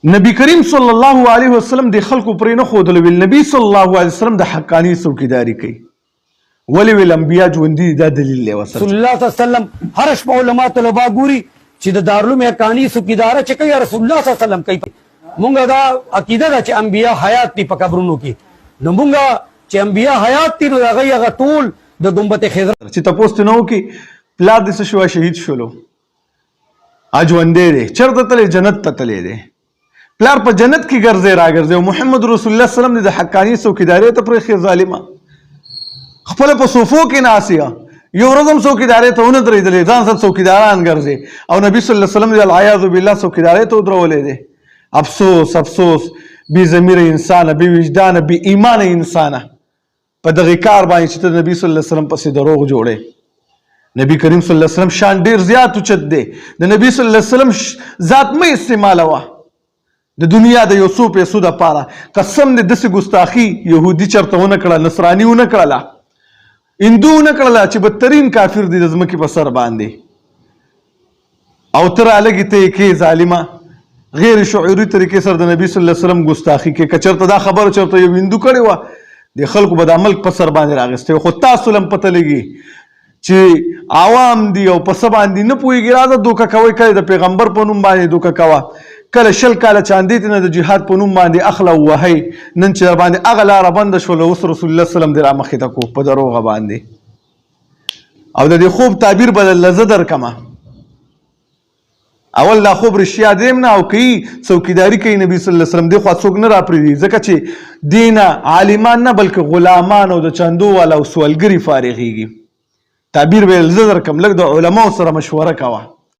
نبی کریم صلی الله علیه وسلم د خلکو پرې نه ښودلو ویل نبی صلی الله علیه وسلم د حقانی څوکیداري کوي ولې ویل انبیا ژوندي دا دلیل دی ورسره رسول الله صلی الله علیه وسلم هر شپه علما طلبا ګوري چې د دارالعلوم حقانی څوکیداره چې کوي رسول الله صلی الله علیه وسلم کوي مونږ دا عقیده ده چې انبیا حیات دي په قبرونو کې نو مونږ چې انبیا حیات دي نو هغه ټول د ګنبد خضرا چې تاسو ته نو کې پلار د څه شو شهید شولو اجوندې دي چرته تلې جنت ته تلې دي پلار په جنت کې ګرځي راګرځي محمد رسول الله صلی الله علیه وسلم د حقانی څوکیداري ته پرې ظالمه خپل په صوفو کې ناسیا یو ورځم څوکیداري ته ونه درېدلې ځان سره څوکیداران ګرځي او نبی صلی الله علیه وسلم العیاذ بالله څوکیداري ته درولې دي افسوس افسوس بی ضمیر انسان بی وجدان بی ایمان انسان په دغه کار باندې چې نبی صلی الله علیه وسلم پسې دروغ جوړي نبی کریم صلی الله علیه وسلم شان ډیر زیات اوچت دی د نبی صلی الله علیه وسلم ذات مې استعمالوه د دنیا د یو څو پیسو دپاره قسم دې داسې ګستاخي یهودي چرته ونه کړه نصراني ونه کړله هندو ونه کړله چې بدترین کافر دی د ځمکې په سر باندې او ته رالګې ته یې کې ظالمه غیر شعوري طریقې سره د نبی صلی الله علیه وسلم ګستاخي کې که چرته دا خبره چرته یو هندو کړې وه د خلکو به د ملک په سر باندې راغستی خو تاسو لم پته لګي چې عوام دي او په څه باندې نه پوهېږي راځه دوکه کوئ کله د پیغمبر په نوم باندې دوکه کوه کله 20 کاله چاندې ته نه د جهاد په نوم باندې اخله ووهئ نن چې در باندې هغه لاره بنده شوله اوس رسول الله صلی الله علیه وسلم دې رامخې ته کو په دروغه باندې او د دې خوب تعبیر به درله زه درکمه اول دا خوب رښتیا دیم نه او کوي څوکیداري کوي نبی صلی الله علیه وسلم دې خوا څوک نه راپرېږدي ځکه چې دې نه عالمان نه بلکې غلامان او د چندو والا او سوالګري فارغېږي تعبیر به یې زه درکم لږ د علماو سره مشوره کوه